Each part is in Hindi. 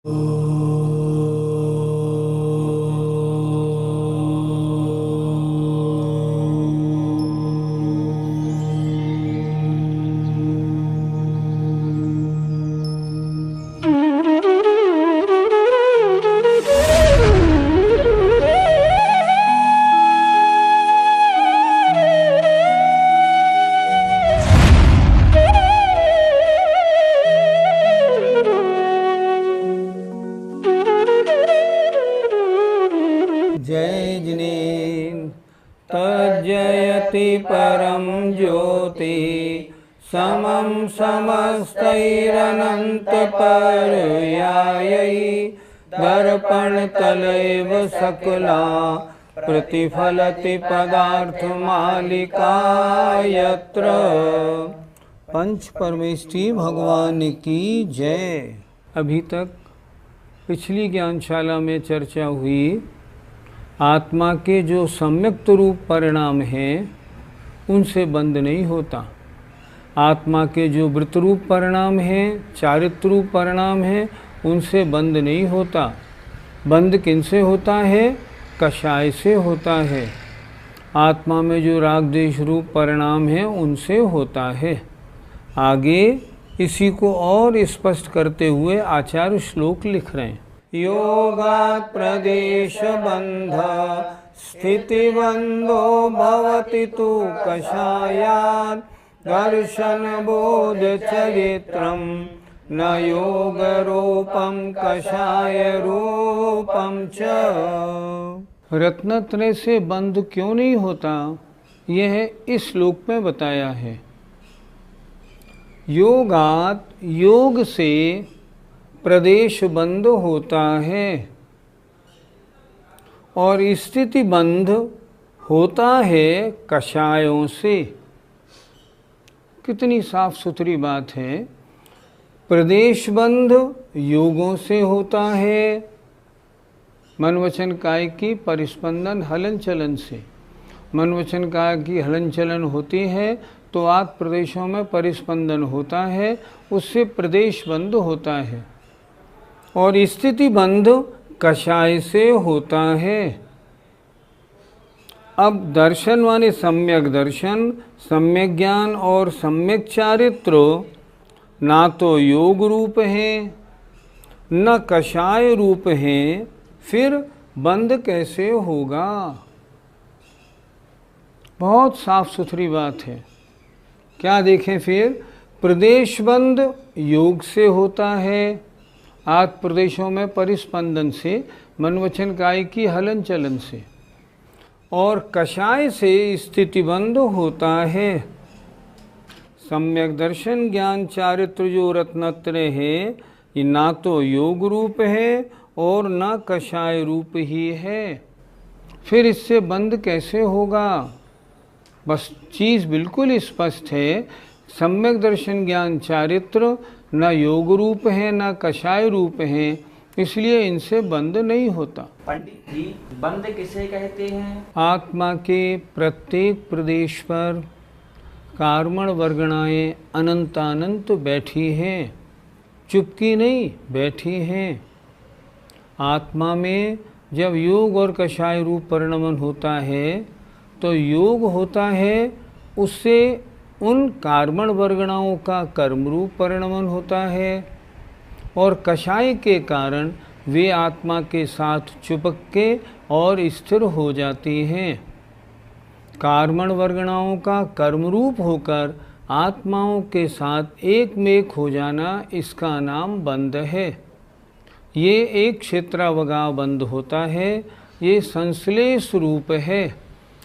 जय जिनेन्द्र तज्जयति परम ज्योति समं समस्तैरनन्तपर्यायै दर्पणतलैव सकला प्रतिफलति पदार्थमालिका यत्र। पंच परमेष्ठी भगवान की जय। अभी तक पिछली ज्ञानशाला में चर्चा हुई आत्मा के जो सम्यक्त रूप परिणाम हैं उनसे बंध नहीं होता। आत्मा के जो वृत्त रूप परिणाम हैं, चारित्र रूप परिणाम हैं, उनसे बंध नहीं होता। बंध किनसे होता है? कषाय से होता है। आत्मा में जो राग द्वेष रूप परिणाम हैं उनसे होता है। आगे इसी को और स्पष्ट करते हुए आचार्य श्लोक लिख रहे हैं। योगात् प्रदेश बंध स्थिति बंधो भवति तु कषायात् दर्शन बोध चरित्रम न योग रूपम कषाय रूपम च। रत्नत्रय से बंध क्यों नहीं होता, यह इस श्लोक में बताया है। योगात् योग से प्रदेश बंध होता है और स्थिति बंध होता है कषायों से। कितनी साफ सुथरी बात है। प्रदेश बंध योगों से होता है, मन वचन काय की परिस्पंदन हलन चलन से। मन वचन काय की हलन चलन होती है तो आठ प्रदेशों में परिस्पंदन होता है, उससे प्रदेश बंध होता है। और स्थिति बंध कषाय से होता है। अब दर्शन माने सम्यक दर्शन, सम्यक ज्ञान और सम्यक चारित्र ना तो योग रूप हैं न कषाय रूप हैं, फिर बंध कैसे होगा? बहुत साफ सुथरी बात है। क्या देखें फिर? प्रदेश बंध योग से होता है, आठ प्रदेशों में परिस्पंदन से, मन वचन काय की हलन चलन से। और कषाय से स्थिति बंध होता है। सम्यक दर्शन ज्ञान चारित्र जो रत्नत्रय है, ये ना तो योग रूप है और ना कषाय रूप ही है। फिर इससे बंध कैसे होगा? बस चीज़ बिल्कुल स्पष्ट है। सम्यक दर्शन ज्ञान चारित्र न योग रूप है न कषाय रूप है, इसलिए इनसे बंध नहीं होता। पंडित जी, बंध किसे कहते हैं? आत्मा के प्रत्येक प्रदेश पर कार्मण वर्गणाएं अनंतानंत बैठी हैं, चुपकी नहीं बैठी हैं। आत्मा में जब योग और कषाय रूप परिणमन होता है तो योग होता है, उससे उन कार्बन वर्गणाओं का कर्म रूप परिणमन होता है और कषाय के कारण वे आत्मा के साथ चिपक के और स्थिर हो जाती हैं। कार्बन वर्गणाओं का कर्म रूप होकर आत्माओं के साथ एक में एक हो जाना, इसका नाम बंध है। ये एक क्षेत्रावगाह बंध होता है। ये संश्लेष रूप है,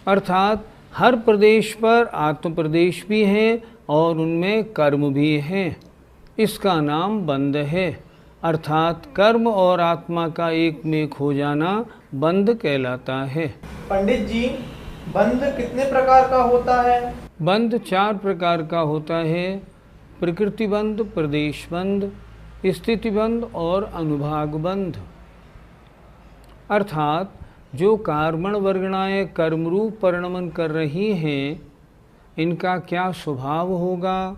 अर्थात हर प्रदेश पर आत्म प्रदेश भी हैं और उनमें कर्म भी हैं। इसका नाम बंध है, अर्थात कर्म और आत्मा का एक में एक हो जाना बंध कहलाता है। पंडित जी, बंध कितने प्रकार का होता है? बंध चार प्रकार का होता है। प्रकृति बंध, प्रदेश बंध, स्थिति बंध और अनुभाग बंध। अर्थात जो कार्बन वर्गणाएं कर्मरूप परिणमन कर रही हैं, इनका क्या स्वभाव होगा,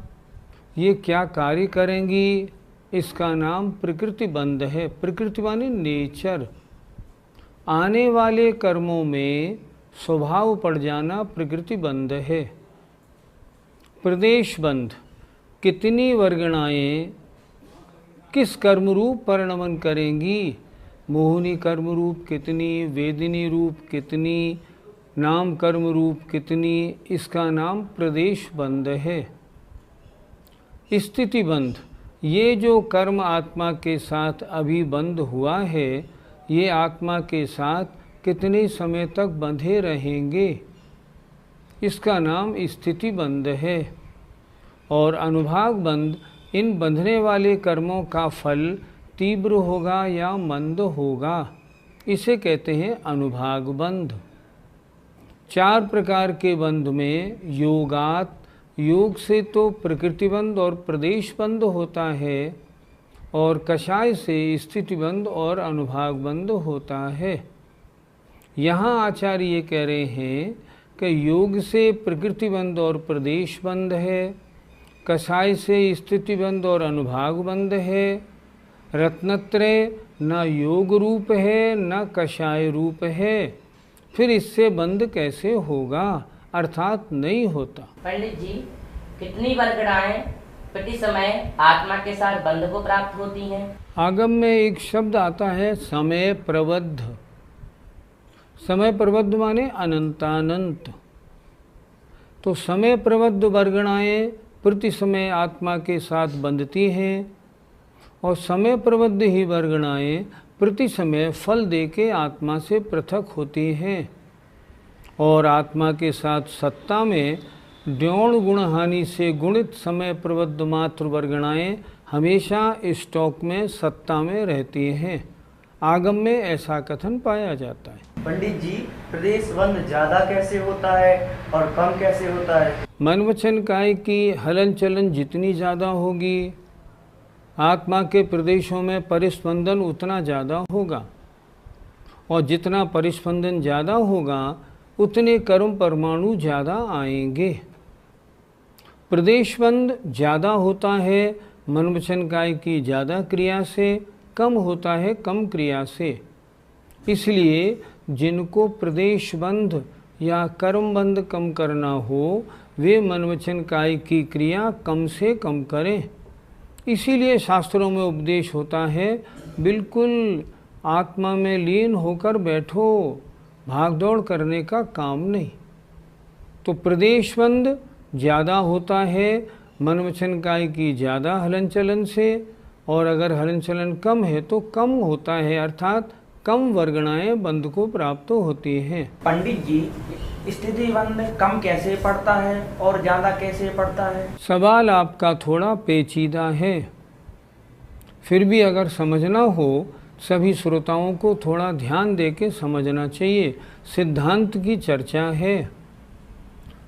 ये क्या कार्य करेंगी, इसका नाम प्रकृति बंध है। प्रकृति माने नेचर। आने वाले कर्मों में स्वभाव पड़ जाना प्रकृति बंध है। प्रदेश बंध, कितनी वर्गणाएं किस कर्म रूप पर नमन करेंगी? मोहिनी कर्म रूप कितनी, वेदिनी रूप कितनी, नाम कर्म रूप कितनी, इसका नाम प्रदेश बंध है। स्थिति बंध, ये जो कर्म आत्मा के साथ अभी बंध हुआ है, ये आत्मा के साथ कितने समय तक बंधे रहेंगे, इसका नाम स्थिति बंध है। और अनुभाग बंध, इन बंधने वाले कर्मों का फल तीव्र होगा या मंद होगा, इसे कहते हैं अनुभाग बंध। 4 प्रकार के बंध में योगात, योग से तो प्रकृति बंध और प्रदेश बंध होता है, और कषाय से स्थिति बंध और अनुभाग बंध होता है। यहाँ आचार्य ये कह रहे हैं कि योग से प्रकृति बंध और प्रदेश बंध है, कषाय से स्थिति बंध और अनुभाग बंध है। रत्नत्रय न योग रूप है न कषाय रूप है, फिर इससे बंध कैसे होगा, अर्थात नहीं होता। पंडित जी, कितनी वर्गणाएं प्रति समय आत्मा के साथ बंध को प्राप्त होती हैं? आगम में एक शब्द आता है समय प्रबद्ध। समय प्रबद्ध माने अनंतानंत। तो समय प्रबद्ध वर्गणाएं प्रति समय आत्मा के साथ बंधती हैं, और समय प्रबद्ध ही वर्गणाएं प्रति समय फल देके आत्मा से पृथक होती हैं। और आत्मा के साथ सत्ता में द्योण गुण हानि से गुणित समय प्रबद्ध मात्र वर्गणाएं हमेशा स्टॉक में सत्ता में रहती हैं। आगम में ऐसा कथन पाया जाता है। पंडित जी, प्रदेश बंध ज्यादा कैसे होता है और कम कैसे होता है? मन वचन काय की हलन चलन जितनी ज़्यादा होगी, आत्मा के प्रदेशों में परिस्पंदन उतना ज़्यादा होगा, और जितना परिस्पंदन ज़्यादा होगा उतने कर्म परमाणु ज़्यादा आएंगे। प्रदेशबंध ज़्यादा होता है मन वचन काय की ज़्यादा क्रिया से, कम होता है कम क्रिया से। इसलिए जिनको प्रदेशबंध या कर्मबंध कम करना हो, वे मन वचन काय की क्रिया कम से कम करें। इसीलिए शास्त्रों में उपदेश होता है, बिल्कुल आत्मा में लीन होकर बैठो, भागदौड़ करने का काम नहीं। तो प्रदेशबंध ज़्यादा होता है मन वचन काय की ज़्यादा हलन चलन से, और अगर हलन चलन कम है तो कम होता है, अर्थात कम वर्गणाएं बंध को प्राप्त होती हैं। पंडित जी, स्थिति बंध कम कैसे पड़ता है और ज़्यादा कैसे पड़ता है? सवाल आपका थोड़ा पेचीदा है, फिर भी अगर समझना हो सभी श्रोताओं को थोड़ा ध्यान देके समझना चाहिए। सिद्धांत की चर्चा है।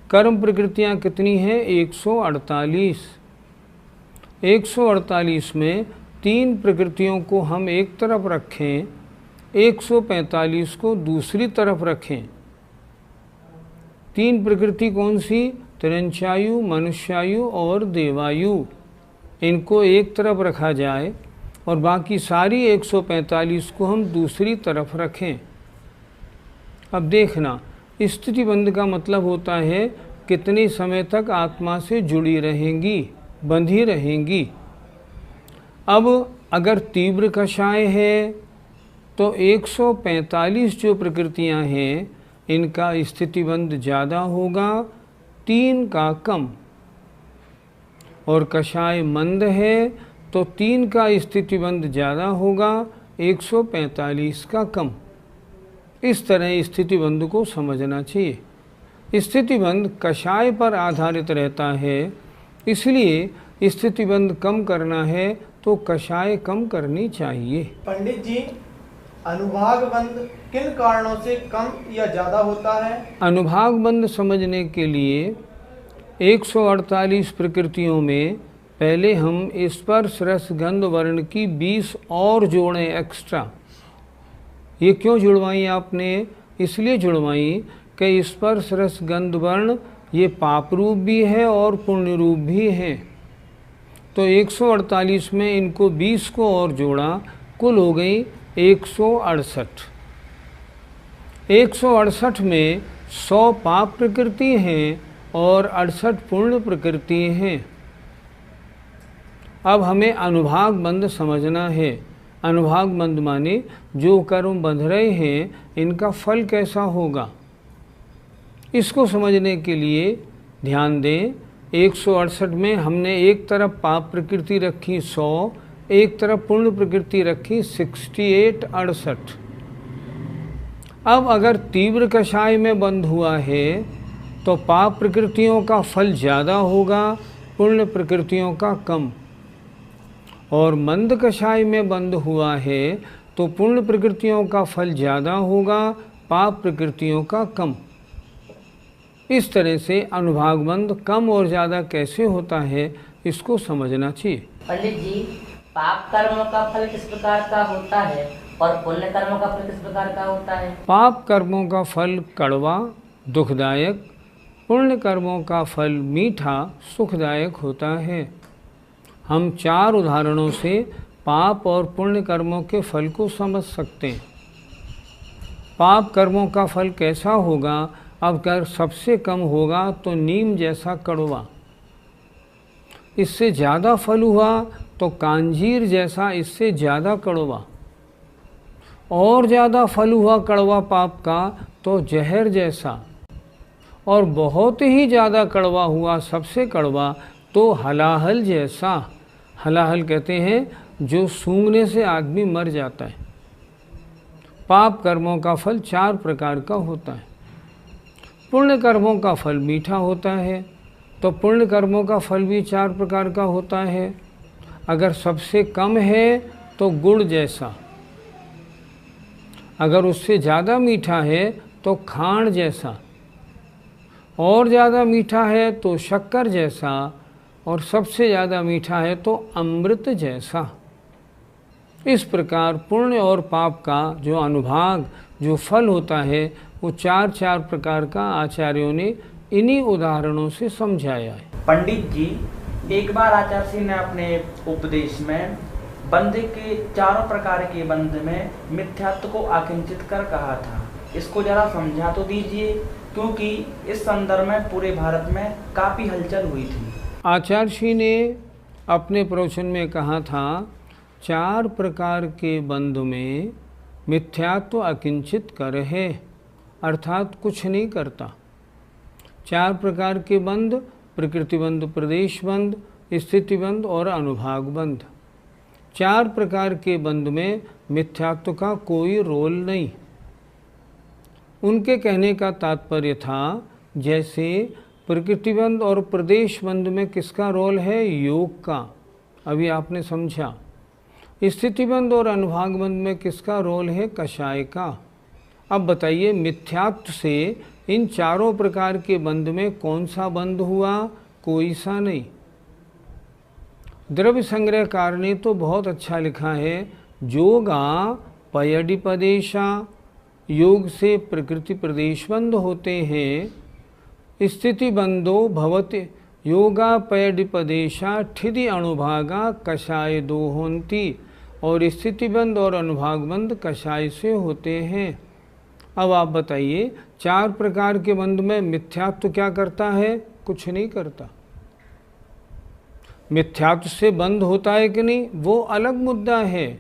कर्म प्रकृतियाँ कितनी हैं? 148। 148 में 3 प्रकृतियों को हम एक तरफ रखें, 145 को दूसरी तरफ रखें। 3 प्रकृति कौन सी? तिरंचायु, मनुष्यायु और देवायु। इनको एक तरफ रखा जाए और बाकी सारी 145 को हम दूसरी तरफ रखें। अब देखना, स्थिति बंध का मतलब होता है कितने समय तक आत्मा से जुड़ी रहेंगी, बंधी रहेंगी। अब अगर तीव्र कषाय है तो 145 जो प्रकृतियां हैं इनका स्थिति बंध ज़्यादा होगा, 3 का कम। और कषाय मंद है तो 3 का स्थिति बंध ज़्यादा होगा, 145 का कम। इस तरह स्थिति बंध को समझना चाहिए। स्थिति बंध कषाय पर आधारित रहता है, इसलिए स्थिति बंध कम करना है तो कषाय कम करनी चाहिए। पंडित जी, अनुभाग बंध किन कारणों से कम या ज्यादा होता है? अनुभाग बंध समझने के लिए 148 प्रकृतियों में पहले हम स्पर्श रस गंध वर्ण की 20 और जोड़ें एक्स्ट्रा। ये क्यों जुड़वाई आपने? इसलिए जुड़वाई कि स्पर्श रस गंध वर्ण ये पाप रूप भी है और पुण्य रूप भी है। तो 148 में इनको 20 को और जोड़ा, कुल हो गई 168। 168 में 100 पाप प्रकृति हैं और 68 पूर्ण प्रकृति हैं। अब हमें अनुभाग बंध समझना है। अनुभाग बंध माने जो कर्म बंध रहे हैं इनका फल कैसा होगा। इसको समझने के लिए ध्यान दें, 168 में हमने एक तरफ पाप प्रकृति रखी 100, एक तरफ पूर्ण प्रकृति रखी 68 68। अब अगर तीव्र कषाय में बंध हुआ है तो पाप प्रकृतियों का फल ज़्यादा होगा, पूर्ण प्रकृतियों का कम। और मंद कषाय में बंध हुआ है तो पूर्ण प्रकृतियों का फल ज़्यादा होगा, पाप प्रकृतियों का कम। इस तरह से अनुभागबंध कम और ज़्यादा कैसे होता है इसको समझना चाहिए। पंडित जी, पाप कर्मों का फल किस प्रकार का होता है और पुण्य कर्मों का फल किस प्रकार का होता है? पाप कर्मों का फल कड़वा दुखदायक, पुण्य कर्मों का फल मीठा सुखदायक होता है। हम 4 उदाहरणों से पाप और पुण्य कर्मों के फल को समझ सकते हैं। पाप कर्मों का फल कैसा होगा? अब अगर सबसे कम होगा तो नीम जैसा कड़वा, इससे ज़्यादा फल हुआ तो कांजीर जैसा इससे ज़्यादा कड़वा, और ज़्यादा फल हुआ कड़वा पाप का तो जहर जैसा, और बहुत ही ज़्यादा कड़वा हुआ सबसे कड़वा तो हलाहल जैसा। हलाहल कहते हैं जो सूंघने से आदमी मर जाता है। पाप कर्मों का फल 4 प्रकार का होता है। पुण्य कर्मों का फल मीठा होता है, तो पुण्य कर्मों का फल भी 4 प्रकार का होता है। अगर सबसे कम है तो गुड़ जैसा, अगर उससे ज़्यादा मीठा है तो खांड जैसा, और ज़्यादा मीठा है तो शक्कर जैसा, और सबसे ज़्यादा मीठा है तो अमृत जैसा। इस प्रकार पुण्य और पाप का जो अनुभाग जो फल होता है वो 4 प्रकार का आचार्यों ने इन्हीं उदाहरणों से समझाया है। पंडित जी, एक बार आचार्य जी ने अपने उपदेश में बंध के 4 प्रकार के बंध में मिथ्यात्व को आकिंचित कर कहा था। इसको जरा समझा तो दीजिए, क्योंकि इस संदर्भ में पूरे भारत में काफ़ी हलचल हुई थी। आचार्य जी ने अपने प्रवचन में कहा था 4 प्रकार के बंध में मिथ्यात्व अकिंचित कर है, अर्थात कुछ नहीं करता। 4 प्रकार के बंध, प्रकृति बंध, प्रदेश बंध, स्थिति बंध और अनुभाग बंध। 4 प्रकार के बंध में मिथ्यात्व का कोई रोल नहीं। उनके कहने का तात्पर्य था जैसे प्रकृति बंध और प्रदेश बंध में किसका रोल है? योग का, अभी आपने समझा। स्थिति बंध और अनुभाग बंध में किसका रोल है? कषाय का। अब बताइए मिथ्यात्व से इन 4 प्रकार के बंध में कौन सा बंध हुआ? कोई सा नहीं। द्रव्य संग्रहकार ने तो बहुत अच्छा लिखा है, योगा पयडिपदेशा, योग से प्रकृति प्रदेश बंध होते हैं। स्थिति बंधो भवति योगा पयडिपदेशा ठिदि अणुभागा कषाय दो होंती, और स्थिति बंध और अनुभाग बंध कषाय से होते हैं। अब आप बताइए 4 प्रकार के बंध में मिथ्यात्व क्या करता है? कुछ नहीं करता। मिथ्यात्व से बंध होता है कि नहीं वो अलग मुद्दा है,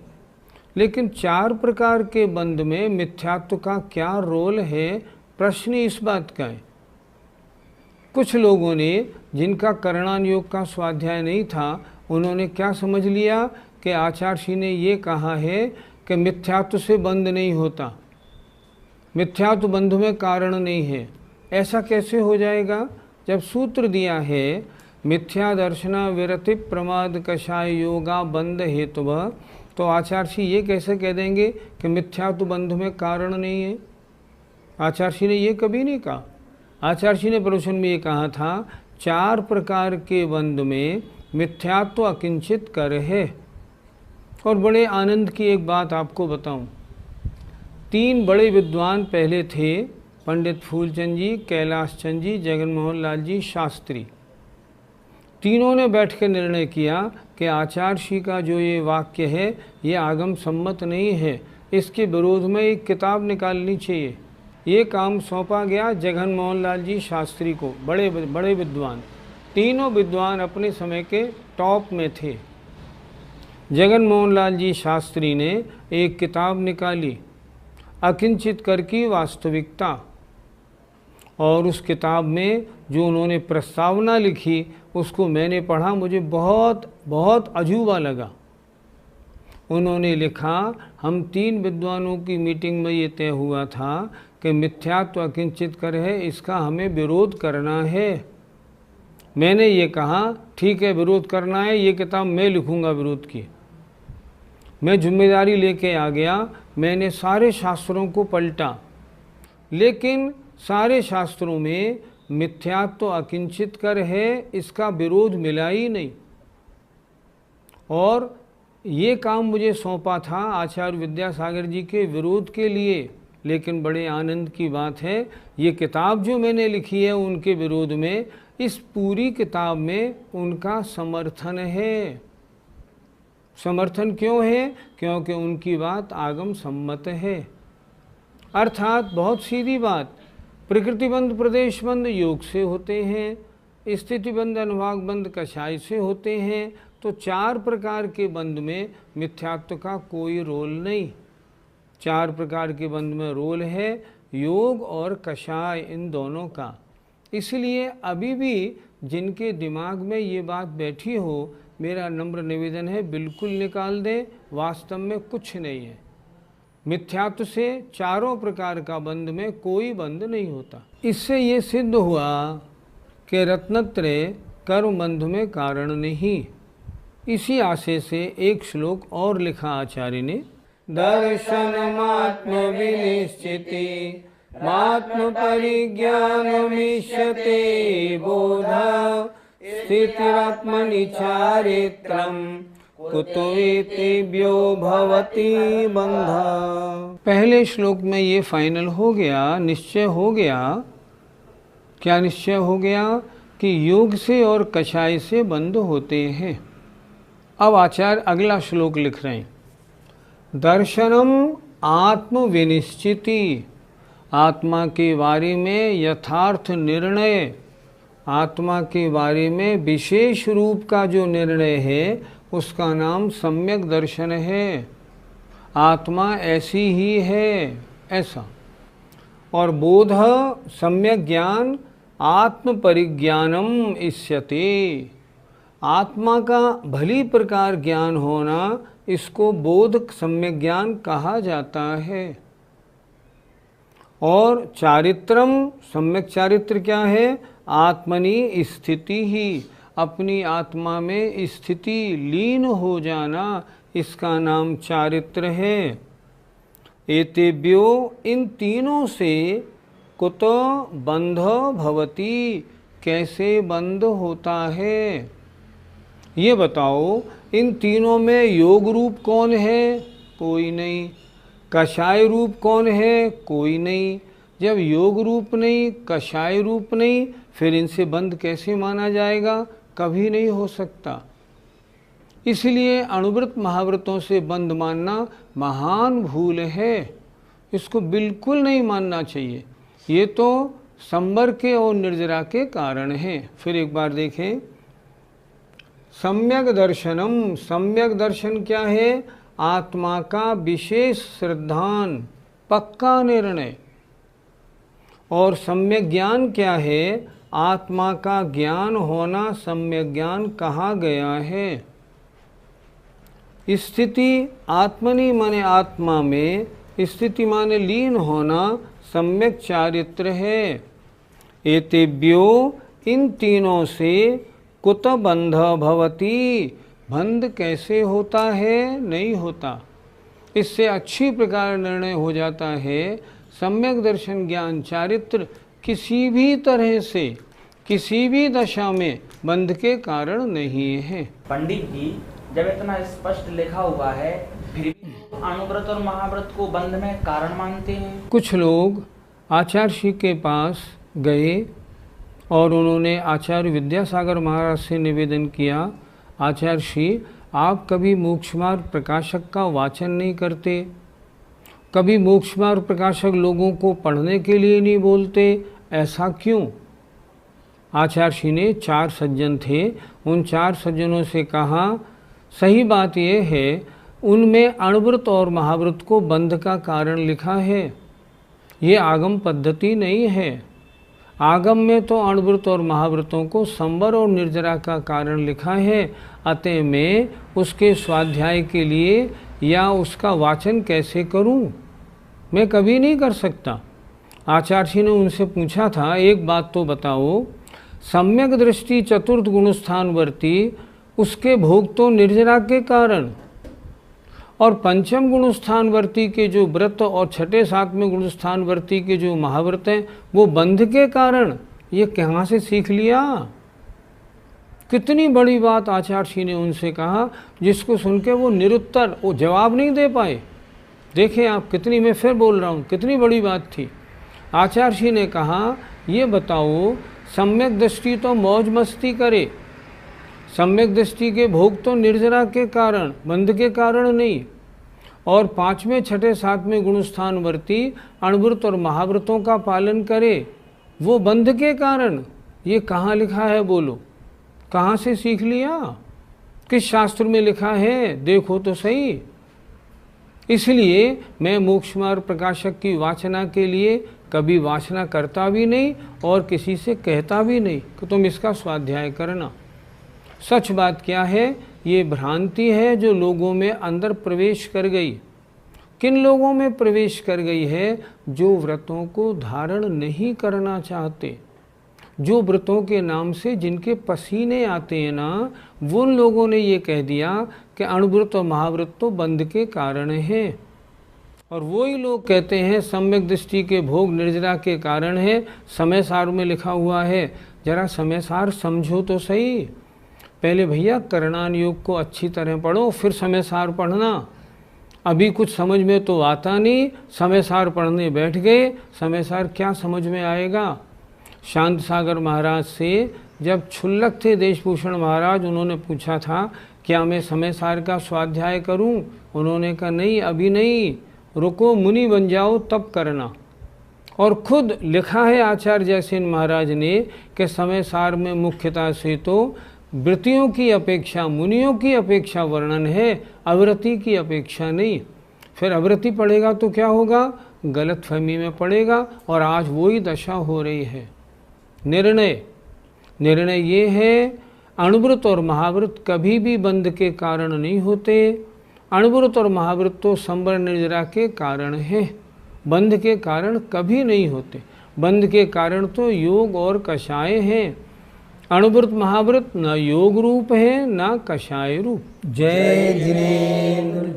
लेकिन 4 प्रकार के बंध में मिथ्यात्व का क्या रोल है? प्रश्न इस बात का है। कुछ लोगों ने जिनका करणान योग का स्वाध्याय नहीं था, उन्होंने क्या समझ लिया कि आचार्य जी ने ये कहा है कि मिथ्यात्व से बंध नहीं होता, मिथ्यात्व बंध में कारण नहीं है। ऐसा कैसे हो जाएगा जब सूत्र दिया है मिथ्या दर्शना विरति प्रमाद कषाय योगा बंध हेतुव, तो आचार्य जी ये कैसे कह देंगे कि मिथ्यात्व बंध में कारण नहीं है? आचार्य जी ने ये कभी नहीं कहा। आचार्य जी ने प्रवचन में ये कहा था 4 प्रकार के बंध में मिथ्यात्व अकिंचित कर है। और बड़े आनंद की एक बात आपको बताऊं, 3 बड़े विद्वान पहले थे, पंडित फूलचंद जी, कैलाश चंद जी, जगन मोहन लाल जी शास्त्री। तीनों ने बैठ कर निर्णय किया कि आचार्य का जो ये वाक्य है ये आगम सम्मत नहीं है, इसके विरोध में एक किताब निकालनी चाहिए। ये काम सौंपा गया जगन मोहन लाल जी शास्त्री को, बड़े बड़े विद्वान, तीनों विद्वान अपने समय के टॉप में थे। जगन मोहन लाल जी शास्त्री ने एक किताब निकाली, अकिंचित कर की वास्तविकता, और उस किताब में जो उन्होंने प्रस्तावना लिखी उसको मैंने पढ़ा, मुझे बहुत बहुत अजूबा लगा। उन्होंने लिखा, हम 3 विद्वानों की मीटिंग में ये तय हुआ था कि मिथ्यात्व अकिंचित कर है, इसका हमें विरोध करना है। मैंने ये कहा ठीक है विरोध करना है, ये किताब मैं लिखूंगा विरोध की। मैं जिम्मेदारी लेके आ गया, मैंने सारे शास्त्रों को पलटा, लेकिन सारे शास्त्रों में मिथ्यात्व अकिंचित कर है इसका विरोध मिला ही नहीं। और ये काम मुझे सौंपा था आचार्य विद्यासागर जी के विरोध के लिए, लेकिन बड़े आनंद की बात है ये किताब जो मैंने लिखी है उनके विरोध में, इस पूरी किताब में उनका समर्थन है। समर्थन क्यों है? क्योंकि उनकी बात आगम सम्मत है। अर्थात बहुत सीधी बात, प्रकृतिबंध प्रदेशबंध योग से होते हैं, स्थितिबंध अनुभाग बंध कषाय से होते हैं, तो 4 प्रकार के बंध में मिथ्यात्व का कोई रोल नहीं। 4 प्रकार के बंध में रोल है योग और कषाय, इन दोनों का। इसलिए अभी भी जिनके दिमाग में ये बात बैठी हो, मेरा नम्र निवेदन है बिल्कुल निकाल दें, वास्तव में कुछ नहीं है। मिथ्यात्व से 4 प्रकार का बंध में कोई बंध नहीं होता। इससे ये सिद्ध हुआ कि रत्नत्रय कर्म बंध में कारण नहीं। इसी आशय से एक श्लोक और लिखा आचार्य ने, दर्शनमात्म विनिश्चिति मात्म परिज्ञानमिष्यते बोध स्थितिरात्मनि चारित्रम कुतो एतेभ्यो भवति बंधा। पहले श्लोक में ये फाइनल हो गया, निश्चय हो गया। क्या निश्चय हो गया? कि योग से और कषाय से बंध होते हैं। अब आचार्य अगला श्लोक लिख रहे हैं, दर्शनम आत्म विनिश्चिति, आत्मा के बारे में यथार्थ निर्णय, आत्मा के बारे में विशेष रूप का जो निर्णय है उसका नाम सम्यक दर्शन है। आत्मा ऐसी ही है, ऐसा। और बोध सम्यक ज्ञान आत्म परिज्ञानम इष्यते, आत्मा का भली प्रकार ज्ञान होना, इसको बोध सम्यक ज्ञान कहा जाता है। और चारित्रम, सम्यक चारित्र क्या है? आत्मनि स्थिति ही, अपनी आत्मा में स्थिति लीन हो जाना, इसका नाम चारित्र है। एतेभ्यो, इन तीनों से कुतो बंध भवति, कैसे बंध होता है? ये बताओ, इन तीनों में योग रूप कौन है? कोई नहीं। कषाय रूप कौन है? कोई नहीं। जब योग रूप नहीं, कषाय रूप नहीं, फिर इनसे बंध कैसे माना जाएगा? कभी नहीं हो सकता। इसलिए अणुव्रत महाव्रतों से बंध मानना महान भूल है, इसको बिल्कुल नहीं मानना चाहिए। ये तो संवर के और निर्जरा के कारण हैं। फिर एक बार देखें, सम्यक दर्शनम, सम्यक दर्शन क्या है? आत्मा का विशेष श्रद्धान, पक्का निर्णय। और सम्यक ज्ञान क्या है? आत्मा का ज्ञान होना सम्यक ज्ञान कहा गया है। स्थिति आत्मनि माने आत्मा में, स्थिति माने लीन होना, सम्यक चारित्र है। एतेभ्यो, इन तीनों से कुत बंध भवति, बंध कैसे होता है? नहीं होता। इससे अच्छी प्रकार निर्णय हो जाता है, सम्यक दर्शन ज्ञान चारित्र किसी भी तरह से, किसी भी दशा में बंध के कारण नहीं है। पंडित जी, जब इतना स्पष्ट लिखा हुआ है, फिर भी अणुव्रत और महाव्रत को बंध में कारण मानते हैं। कुछ लोग आचार्य के पास गए और उन्होंने आचार्य विद्यासागर महाराज से निवेदन किया, आचार्य श्री आप कभी मोक्ष मार्ग प्रकाशक का वाचन नहीं करते, कभी मोक्ष मार्ग प्रकाशक लोगों को पढ़ने के लिए नहीं बोलते, ऐसा क्यों? आचार्य श्री ने 4 सज्जन थे, उन 4 सज्जनों से कहा सही बात यह है उनमें अणव्रत और महाव्रत को बंध का कारण लिखा है, ये आगम पद्धति नहीं है। आगम में तो अणव्रत और महाव्रतों को संवर और निर्जरा का कारण लिखा है, अतः मैं उसके स्वाध्याय के लिए या उसका वाचन कैसे करूं? मैं कभी नहीं कर सकता। आचार्य जी ने उनसे पूछा था, एक बात तो बताओ, सम्यक दृष्टि चतुर्थ गुणस्थानवर्ती उसके भोग तो निर्जरा के कारण, और पंचम गुणस्थानवर्ती के जो व्रत और छठे सातवें गुणस्थानवर्ती के जो महाव्रत हैं वो बंध के कारण, ये कहाँ से सीख लिया? कितनी बड़ी बात आचार्य जी ने उनसे कहा, जिसको सुन के वो निरुत्तर, वो जवाब नहीं दे पाए। देखें आप कितनी, मैं फिर बोल रहा हूँ, कितनी बड़ी बात थी। आचार्य जी ने कहा ये बताओ, सम्यक दृष्टि तो मौज मस्ती करे, सम्यक दृष्टि के भोग तो निर्जरा के कारण, बंध के कारण नहीं, और 5वें 6ठे 7वें गुणस्थानवर्ती अणव्रत और महाव्रतों का पालन करे, वो बंध के कारण। ये कहाँ लिखा है बोलो? कहाँ से सीख लिया? किस शास्त्र में लिखा है? देखो तो सही। इसलिए मैं मोक्ष मार्ग प्रकाशक की वाचना के लिए कभी वाचना करता भी नहीं और किसी से कहता भी नहीं कि तुम इसका स्वाध्याय करना। सच बात क्या है? ये भ्रांति है जो लोगों में अंदर प्रवेश कर गई। किन लोगों में प्रवेश कर गई है? जो व्रतों को धारण नहीं करना चाहते, जो व्रतों के नाम से जिनके पसीने आते हैं ना, वो उन लोगों ने ये कह दिया कि अणुव्रत और महाव्रत तो बंध के कारण है। और वही लोग कहते हैं सम्यक दृष्टि के भोग निर्जरा के कारण है। समय सार में लिखा हुआ है, जरा समय सार समझो तो सही। पहले भैया करणान योग को अच्छी तरह पढ़ो, फिर समय सार पढ़ना। अभी कुछ समझ में तो आता नहीं, समय सार पढ़ने बैठ गए, समय सार क्या समझ में आएगा। शांत सागर महाराज से जब क्षुल्लक थे देशभूषण महाराज, उन्होंने पूछा था क्या मैं समय सार का स्वाध्याय करूं? उन्होंने कहा नहीं, अभी नहीं, रुको, मुनि बन जाओ तब करना। और खुद लिखा है आचार्य जयसेन महाराज ने कि समय सार में मुख्यतः से तो वृत्तियों की अपेक्षा, मुनियों की अपेक्षा वर्णन है, अवृत्ति की अपेक्षा नहीं। फिर अवृत्ति पढ़ेगा तो क्या होगा? गलत फहमी में पड़ेगा, और आज वही दशा हो रही है। निर्णय ये है, अणुव्रत और महाव्रत कभी भी बंध के कारण नहीं होते। अणुव्रत और महाव्रत तो संवर निर्जरा के कारण है, बंध के कारण कभी नहीं होते। बंध के कारण तो योग और कषाय हैं। अणुव्रत महाव्रत न योग रूप है न कषाय रूप। जय जिनेन्द्र।